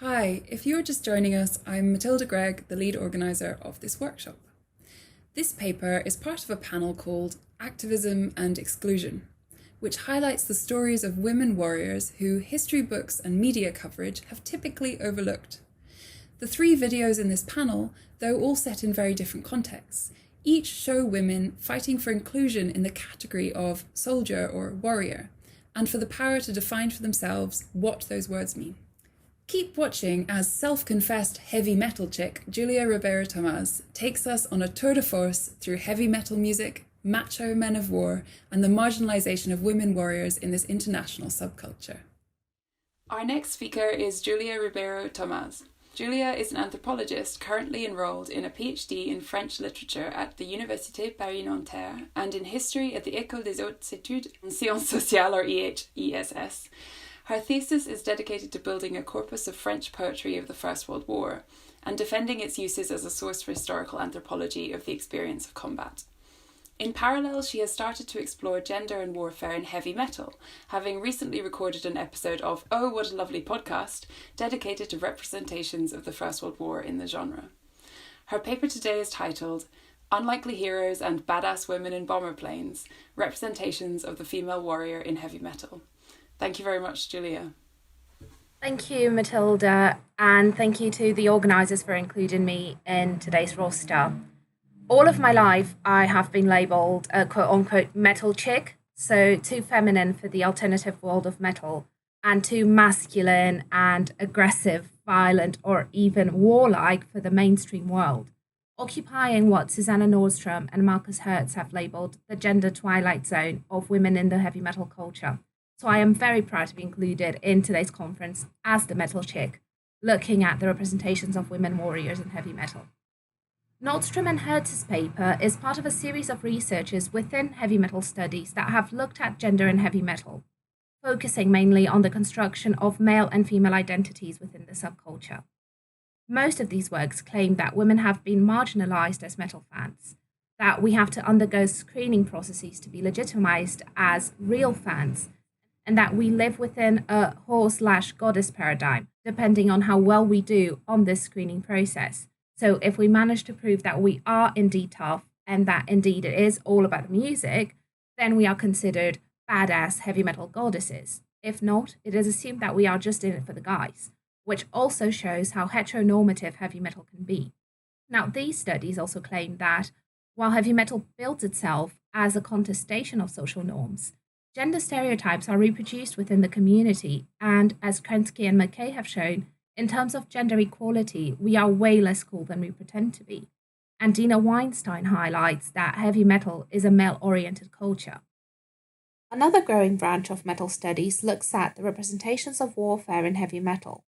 Hi, if you're just joining us, I'm Matilda Gregg, the lead organiser of this workshop. This paper is part of a panel called Activism and Exclusion, which highlights the stories of women warriors who history books and media coverage have typically overlooked. The three videos in this panel, though all set in very different contexts, each show women fighting for inclusion in the category of soldier or warrior, and for the power to define for themselves what those words mean. Keep watching as self-confessed heavy metal chick Julia Ribeiro Thomaz takes us on a tour de force through heavy metal music, macho men of war, and the marginalisation of women warriors in this international subculture. Our next speaker is Julia Ribeiro Thomaz. Julia is an anthropologist currently enrolled in a PhD in French literature at the Université Paris Nanterre and in history at the École des Hautes Études en Sciences Sociales, or EHESS. Her thesis is dedicated to building a corpus of French poetry of the First World War and defending its uses as a source for historical anthropology of the experience of combat. In parallel, she has started to explore gender and warfare in heavy metal, having recently recorded an episode of Oh, What a Lovely Podcast dedicated to representations of the First World War in the genre. Her paper today is titled Unlikely Heroes and Badass Women in Bomber Planes, Representations of the Female Warrior in Heavy Metal. Thank you very much, Julia. Thank you, Matilda, and thank you to the organisers for including me in today's roster. All of my life, I have been labelled a quote-unquote metal chick, so too feminine for the alternative world of metal, and too masculine and aggressive, violent, or even warlike for the mainstream world, occupying what Susanna Nordstrom and Marcus Hertz have labelled the gender twilight zone of women in the heavy metal culture. So I am very proud to be included in today's conference as the metal chick, looking at the representations of women warriors in heavy metal. Nordstrom and Hertz's paper is part of a series of researchers within heavy metal studies that have looked at gender in heavy metal, focusing mainly on the construction of male and female identities within the subculture. Most of these works claim that women have been marginalized as metal fans, that we have to undergo screening processes to be legitimized as real fans, and that we live within a whore/goddess paradigm, depending on how well we do on this screening process. So if we manage to prove that we are indeed tough, and that indeed it is all about the music, then we are considered badass heavy metal goddesses. If not, it is assumed that we are just in it for the guys, which also shows how heteronormative heavy metal can be. Now, these studies also claim that while heavy metal builds itself as a contestation of social norms, gender stereotypes are reproduced within the community, and as Krensky and McKay have shown, in terms of gender equality, we are way less cool than we pretend to be. And Dina Weinstein highlights that heavy metal is a male-oriented culture. Another growing branch of metal studies looks at the representations of warfare in heavy metal.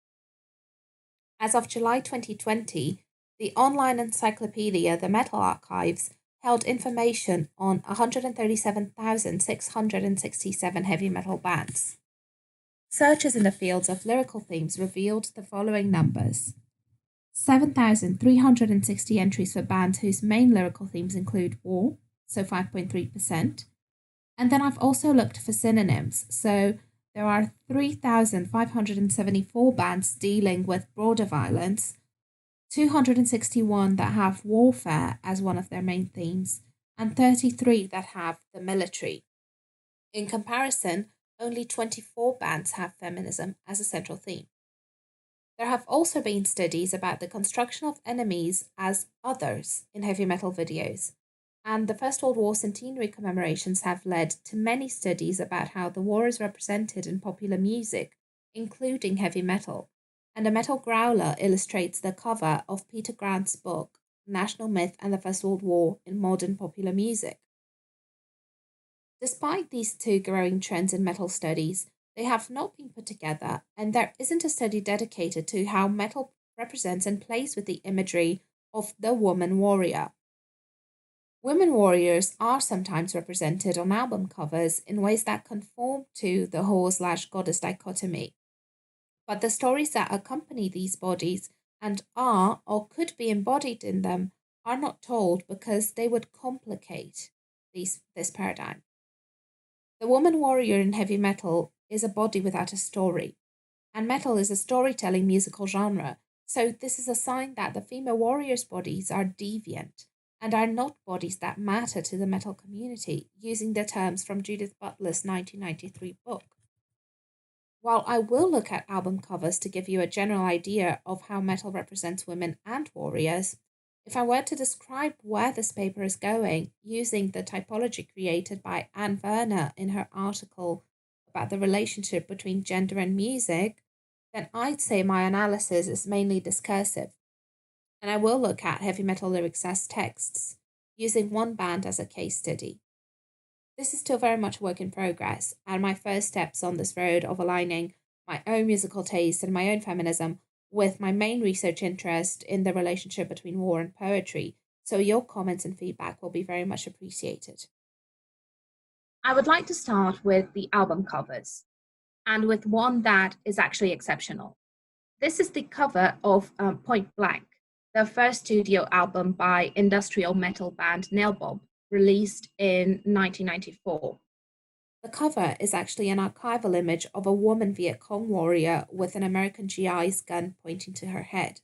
As of July 2020, the online encyclopedia The Metal Archives held information on 137,667 heavy metal bands. Searches in the fields of lyrical themes revealed the following numbers: 7,360 entries for bands whose main lyrical themes include war, so 5.3%. And then I've also looked for synonyms, so there are 3,574 bands dealing with broader violence, 261 that have warfare as one of their main themes, and 33 that have the military. In comparison, only 24 bands have feminism as a central theme. There have also been studies about the construction of enemies as others in heavy metal videos, and the First World War centenary commemorations have led to many studies about how the war is represented in popular music, including heavy metal. And a metal growler illustrates the cover of Peter Grant's book, National Myth and the First World War in Modern Popular Music. Despite these two growing trends in metal studies, they have not been put together, and there isn't a study dedicated to how metal represents and plays with the imagery of the woman warrior. Women warriors are sometimes represented on album covers in ways that conform to the whore/goddess dichotomy. But the stories that accompany these bodies and are or could be embodied in them are not told because they would complicate this paradigm. The woman warrior in heavy metal is a body without a story. And metal is a storytelling musical genre, so this is a sign that the female warriors' bodies are deviant and are not bodies that matter to the metal community, using the terms from Judith Butler's 1993 book. While I will look at album covers to give you a general idea of how metal represents women and warriors, if I were to describe where this paper is going using the typology created by Anne Werner in her article about the relationship between gender and music, then I'd say my analysis is mainly discursive. And I will look at heavy metal lyrics as texts, using one band as a case study. This is still very much a work in progress, and my first steps on this road of aligning my own musical taste and my own feminism with my main research interest in the relationship between war and poetry, so your comments and feedback will be very much appreciated. I would like to start with the album covers, and with one that is actually exceptional. This is the cover of Point Blank, the first studio album by industrial metal band Nailbomb, released in 1994. The cover is actually an archival image of a woman Viet Cong warrior with an American GI's gun pointing to her head.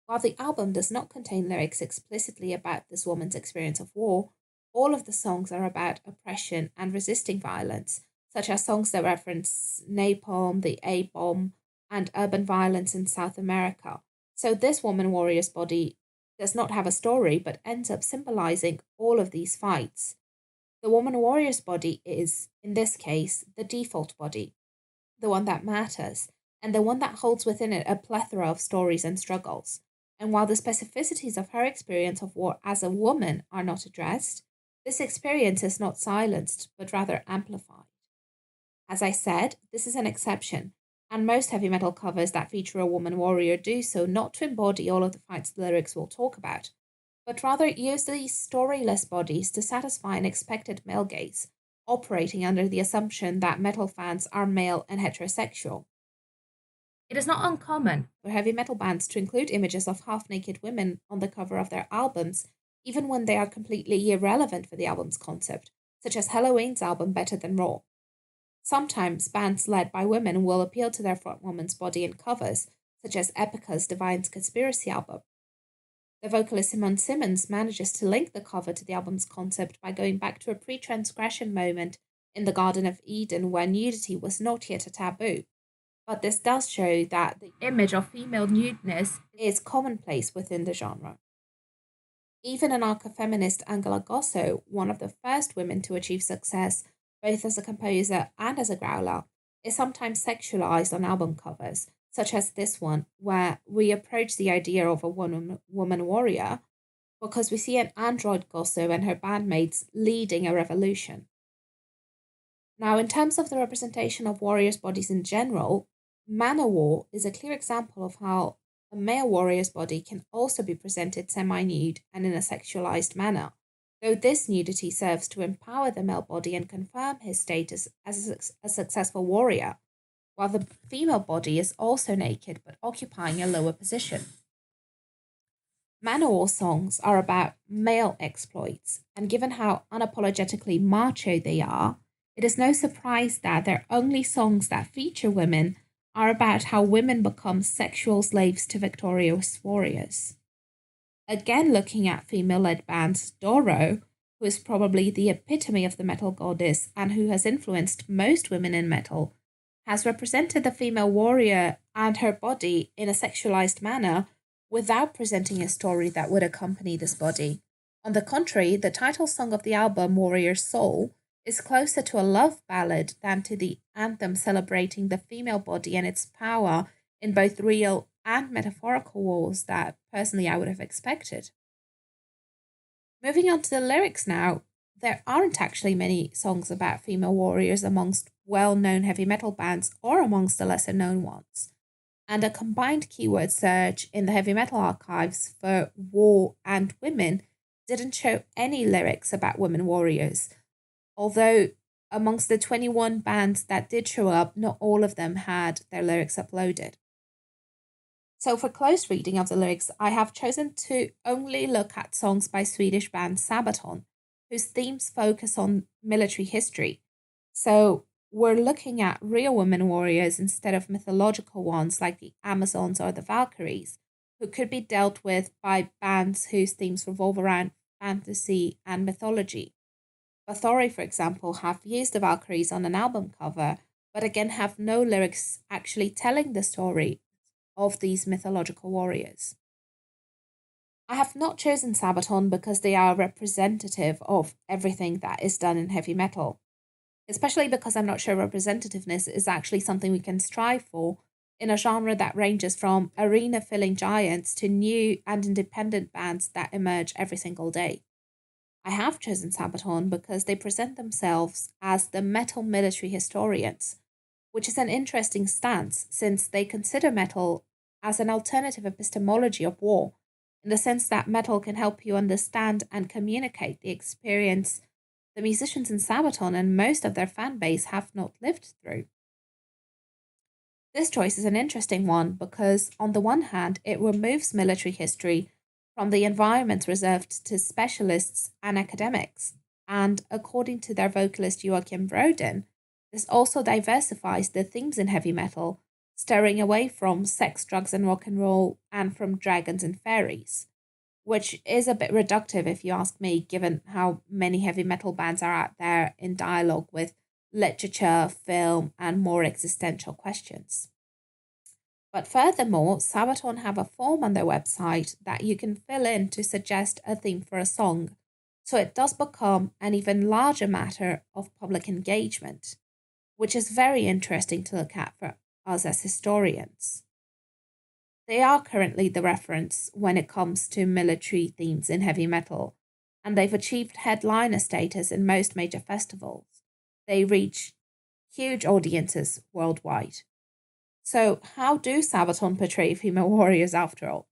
While the album does not contain lyrics explicitly about this woman's experience of war, all of the songs are about oppression and resisting violence, such as songs that reference napalm, the A-bomb, and urban violence in South America. So this woman warrior's body does not have a story, but ends up symbolizing all of these fights. The woman warrior's body is, in this case, the default body, the one that matters, and the one that holds within it a plethora of stories and struggles. And while the specificities of her experience of war as a woman are not addressed, this experience is not silenced, but rather amplified. As I said, this is an exception, and most heavy metal covers that feature a woman warrior do so not to embody all of the fights the lyrics will talk about, but rather use these storyless bodies to satisfy an expected male gaze, operating under the assumption that metal fans are male and heterosexual. It is not uncommon for heavy metal bands to include images of half-naked women on the cover of their albums, even when they are completely irrelevant for the album's concept, such as Halloween's album Better Than Raw. Sometimes bands led by women will appeal to their frontwoman's body in covers, such as Epica's Divine's Conspiracy album. The vocalist Simone Simmons manages to link the cover to the album's concept by going back to a pre-transgression moment in the Garden of Eden where nudity was not yet a taboo. But this does show that the image of female nudeness is commonplace within the genre. Even anarcho-feminist Angela Gossow, one of the first women to achieve success both as a composer and as a growler, is sometimes sexualized on album covers, such as this one, where we approach the idea of a woman warrior because we see an android Gossow and her bandmates leading a revolution. Now, in terms of the representation of warriors' bodies in general, Manowar is a clear example of how a male warrior's body can also be presented semi-nude and in a sexualized manner, though this nudity serves to empower the male body and confirm his status as a successful warrior, while the female body is also naked but occupying a lower position. Manowar songs are about male exploits, and given how unapologetically macho they are, it is no surprise that their only songs that feature women are about how women become sexual slaves to victorious warriors. Again, looking at female-led bands, Doro, who is probably the epitome of the metal goddess and who has influenced most women in metal, has represented the female warrior and her body in a sexualized manner without presenting a story that would accompany this body. On the contrary, the title song of the album, Warrior's Soul, is closer to a love ballad than to the anthem celebrating the female body and its power in both real and metaphorical wars that personally I would have expected. Moving on to the lyrics now, there aren't actually many songs about female warriors amongst well-known heavy metal bands or amongst the lesser-known ones. And a combined keyword search in the heavy metal archives for war and women didn't show any lyrics about women warriors, although amongst the 21 bands that did show up, not all of them had their lyrics uploaded. So for close reading of the lyrics, I have chosen to only look at songs by Swedish band Sabaton, whose themes focus on military history. So we're looking at real women warriors instead of mythological ones like the Amazons or the Valkyries, who could be dealt with by bands whose themes revolve around fantasy and mythology. Bathory, for example, have used the Valkyries on an album cover, but again have no lyrics actually telling the story of these mythological warriors. I have not chosen Sabaton because they are representative of everything that is done in heavy metal, especially because I'm not sure representativeness is actually something we can strive for in a genre that ranges from arena-filling giants to new and independent bands that emerge every single day. I have chosen Sabaton because they present themselves as the metal military historians, which is an interesting stance since they consider metal as an alternative epistemology of war, in the sense that metal can help you understand and communicate the experience the musicians in Sabaton and most of their fan base have not lived through. This choice is an interesting one because, on the one hand, it removes military history from the environments reserved to specialists and academics, and according to their vocalist Joachim Broden, this also diversifies the themes in heavy metal, steering away from sex, drugs, and rock and roll, and from dragons and fairies, which is a bit reductive if you ask me, given how many heavy metal bands are out there in dialogue with literature, film, and more existential questions. But furthermore, Sabaton have a form on their website that you can fill in to suggest a theme for a song, so it does become an even larger matter of public engagement, which is very interesting to look at for us as historians. They are currently the reference when it comes to military themes in heavy metal, and they've achieved headliner status in most major festivals. They reach huge audiences worldwide. So, how do Sabaton portray female warriors after all?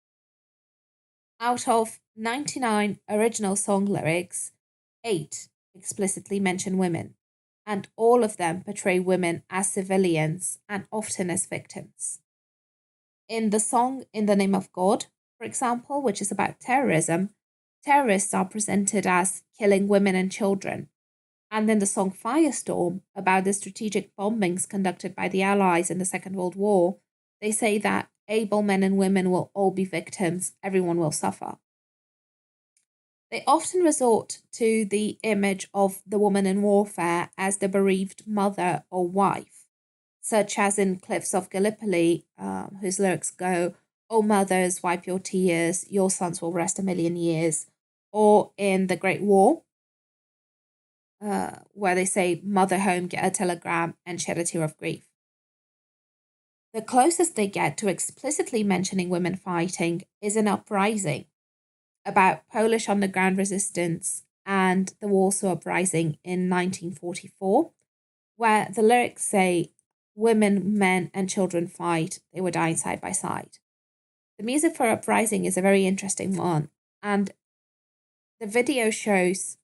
Out of 99 original song lyrics, 8 explicitly mention women, and all of them portray women as civilians and often as victims. In the song In the Name of God, for example, which is about terrorism, terrorists are presented as killing women and children. And in the song Firestorm, about the strategic bombings conducted by the Allies in the Second World War, they say that able men and women will all be victims, everyone will suffer. They often resort to the image of the woman in warfare as the bereaved mother or wife, such as in Cliffs of Gallipoli, whose lyrics go, "O mothers, wipe your tears, your sons will rest 1,000,000 years," or in The Great War, where they say, "Mother home, get a telegram and shed a tear of grief." The closest they get to explicitly mentioning women fighting is an uprising about Polish underground resistance and the Warsaw Uprising in 1944, where the lyrics say, "Women, men, and children fight, they were dying side by side." The music for Uprising is a very interesting one, and the video shows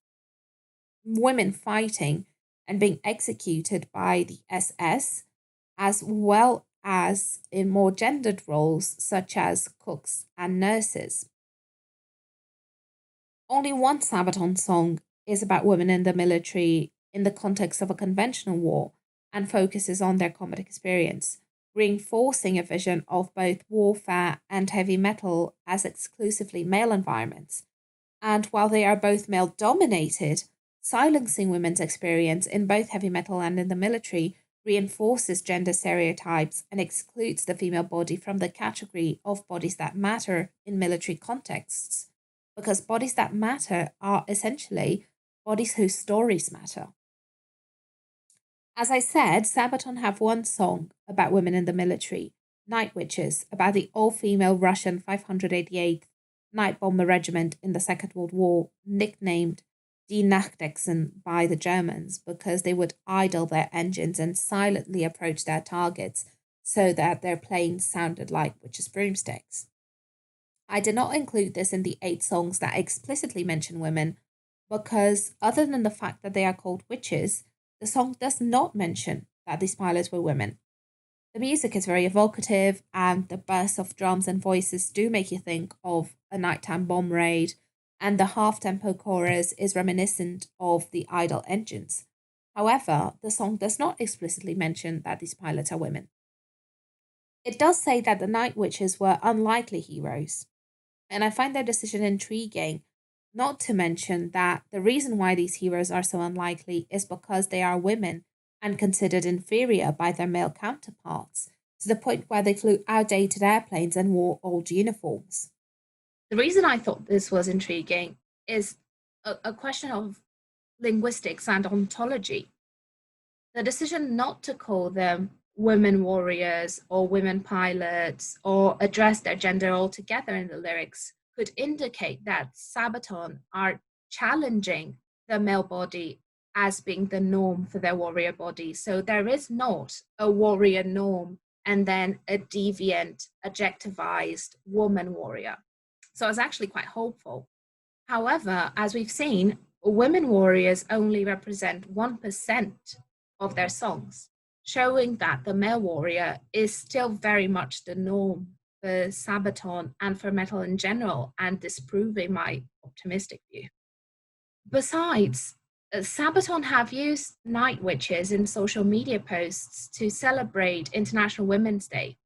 women fighting and being executed by the SS, as well as in more gendered roles such as cooks and nurses. Only one Sabaton song is about women in the military in the context of a conventional war and focuses on their combat experience, reinforcing a vision of both warfare and heavy metal as exclusively male environments. And while they are both male-dominated, silencing women's experience in both heavy metal and in the military reinforces gender stereotypes and excludes the female body from the category of bodies that matter in military contexts, because bodies that matter are essentially bodies whose stories matter. As I said, Sabaton have one song about women in the military, Night Witches, about the all-female Russian 588th Night Bomber Regiment in the Second World War, nicknamed Die Nachthexen by the Germans because they would idle their engines and silently approach their targets so that their planes sounded like witches' broomsticks. I did not include this in the 8 songs that explicitly mention women because, other than the fact that they are called witches, the song does not mention that these pilots were women. The music is very evocative, and the bursts of drums and voices do make you think of a nighttime bomb raid, and the half-tempo chorus is reminiscent of the idle engines. However, the song does not explicitly mention that these pilots are women. It does say that the Night Witches were unlikely heroes, and I find their decision intriguing not to mention that the reason why these heroes are so unlikely is because they are women and considered inferior by their male counterparts, to the point where they flew outdated airplanes and wore old uniforms. The reason I thought this was intriguing is a question of linguistics and ontology. The decision not to call them women warriors or women pilots or address their gender altogether in the lyrics could indicate that Sabaton are challenging the male body as being the norm for their warrior body. So there is not a warrior norm and then a deviant, objectivized woman warrior. So I was actually quite hopeful. However, as we've seen, women warriors only represent 1% of their songs, showing that the male warrior is still very much the norm for Sabaton and for metal in general, and disproving my optimistic view. Besides, Sabaton have used Night Witches in social media posts to celebrate International Women's Day.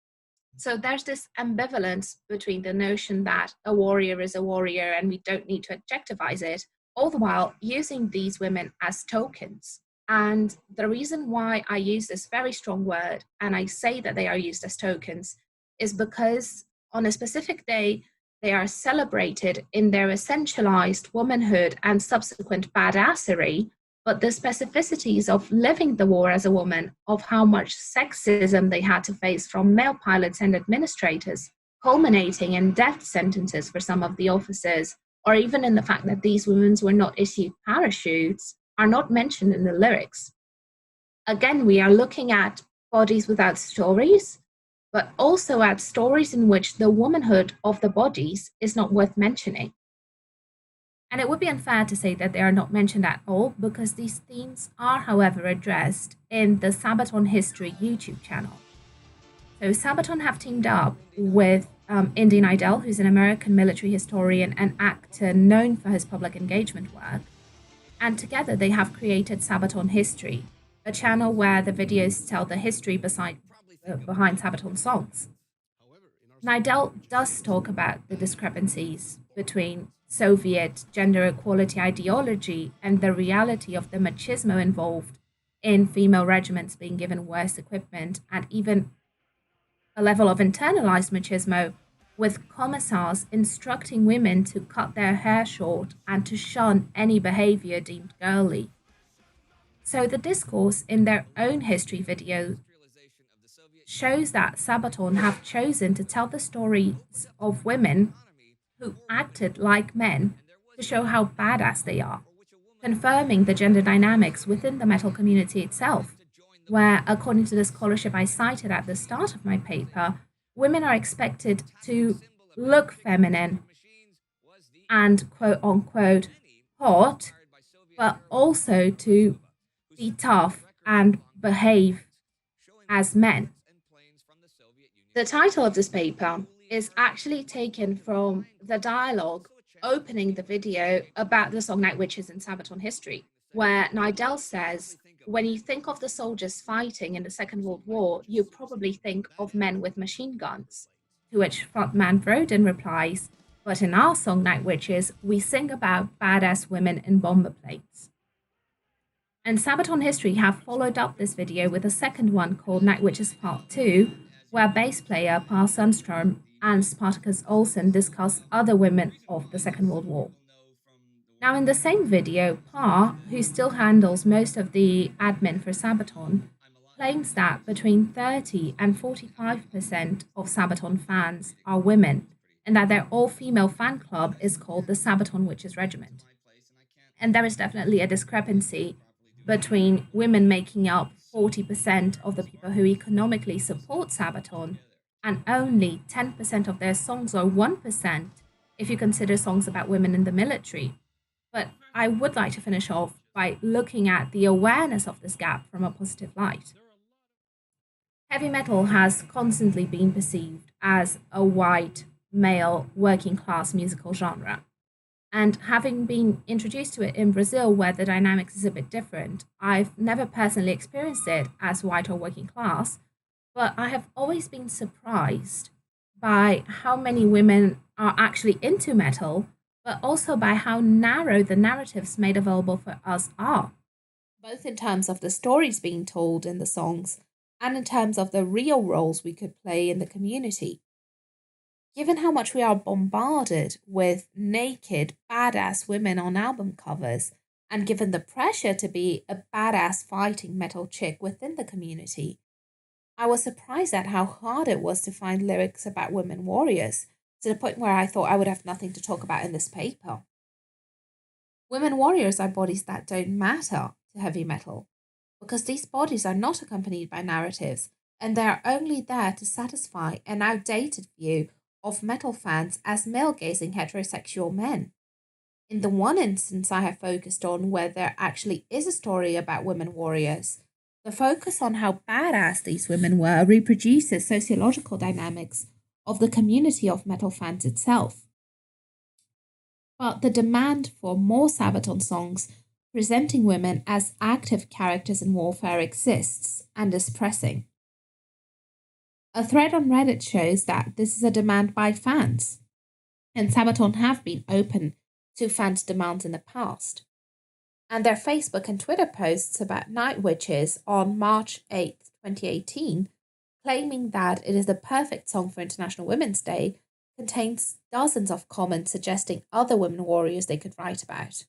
So there's this ambivalence between the notion that a warrior is a warrior and we don't need to objectivize it, all the while using these women as tokens. And the reason why I use this very strong word and I say that they are used as tokens is because on a specific day, they are celebrated in their essentialized womanhood and subsequent badassery, but the specificities of living the war as a woman, of how much sexism they had to face from male pilots and administrators, culminating in death sentences for some of the officers, or even in the fact that these women were not issued parachutes, are not mentioned in the lyrics. Again, we are looking at bodies without stories, but also at stories in which the womanhood of the bodies is not worth mentioning. And it would be unfair to say that they are not mentioned at all, because these themes are, however, addressed in the Sabaton History YouTube channel. So Sabaton have teamed up with Indy Neidell, who's an American military historian and actor known for his public engagement work. And together they have created Sabaton History, a channel where the videos tell the history behind Sabaton songs. Neidell does talk about the discrepancies between Soviet gender equality ideology and the reality of the machismo involved in female regiments being given worse equipment, and even a level of internalized machismo with commissars instructing women to cut their hair short and to shun any behavior deemed girly. So the discourse in their own history video shows that Sabaton have chosen to tell the stories of women who acted like men to show how badass they are, confirming the gender dynamics within the metal community itself, where, according to the scholarship I cited at the start of my paper, women are expected to look feminine and quote-unquote hot, but also to be tough and behave as men. The title of this paper is actually taken from the dialogue opening the video about the song Night Witches in Sabaton History, where Neidell says, when you think of the soldiers fighting in the Second World War, you probably think of men with machine guns. To which frontman Vroden replies, but in our song Night Witches, we sing about badass women in bomber planes. And Sabaton History have followed up this video with a second one called Night Witches Part 2, where bass player Pa Sundström and Spartacus Olsen discuss other women of the Second World War. Now, in the same video, Pa, who still handles most of the admin for Sabaton, claims that between 30 and 45% of Sabaton fans are women, and that their all-female fan club is called the Sabaton Witches Regiment. And there is definitely a discrepancy between women making up 40% of the people who economically support Sabaton, and only 10% of their songs, or 1% if you consider songs about women in the military. But I would like to finish off by looking at the awareness of this gap from a positive light. Heavy metal has constantly been perceived as a white, male, working class musical genre. And having been introduced to it in Brazil, where the dynamics is a bit different, I've never personally experienced it as white or working class, but I have always been surprised by how many women are actually into metal, but also by how narrow the narratives made available for us are, both in terms of the stories being told in the songs and in terms of the real roles we could play in the community. Given how much we are bombarded with naked, badass women on album covers, and given the pressure to be a badass fighting metal chick within the community, I was surprised at how hard it was to find lyrics about women warriors, to the point where I thought I would have nothing to talk about in this paper. Women warriors are bodies that don't matter to heavy metal, because these bodies are not accompanied by narratives, and they are only there to satisfy an outdated view of metal fans as male-gazing heterosexual men. In the one instance I have focused on where there actually is a story about women warriors, the focus on how badass these women were reproduces sociological dynamics of the community of metal fans itself. But the demand for more Sabaton songs presenting women as active characters in warfare exists and is pressing. A thread on Reddit shows that this is a demand by fans, and Sabaton have been open to fans' demands in the past. And their Facebook and Twitter posts about Night Witches on March 8th, 2018, claiming that it is the perfect song for International Women's Day, contains dozens of comments suggesting other women warriors they could write about.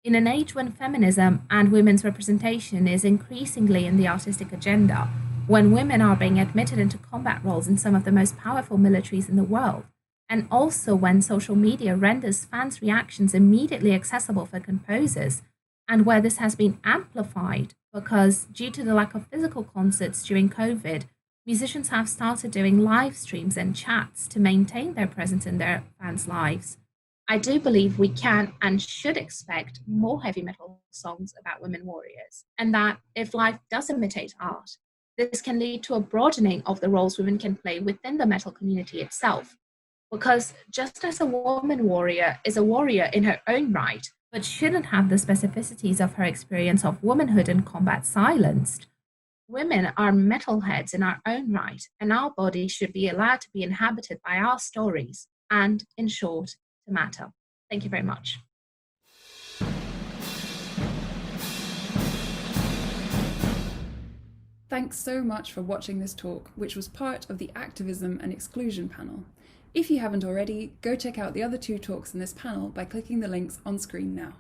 In an age when feminism and women's representation is increasingly in the artistic agenda, when women are being admitted into combat roles in some of the most powerful militaries in the world, and also when social media renders fans' reactions immediately accessible for composers, and where this has been amplified because, due to the lack of physical concerts during COVID, musicians have started doing live streams and chats to maintain their presence in their fans' lives. I do believe we can and should expect more heavy metal songs about women warriors, and that if life does imitate art, this can lead to a broadening of the roles women can play within the metal community itself. Because just as a woman warrior is a warrior in her own right, but shouldn't have the specificities of her experience of womanhood and combat silenced, women are metalheads in our own right, and our bodies should be allowed to be inhabited by our stories, and, in short, to matter. Thank you very much. Thanks so much for watching this talk, which was part of the Activism and Exclusion panel. If you haven't already, go check out the other 2 talks in this panel by clicking the links on screen now.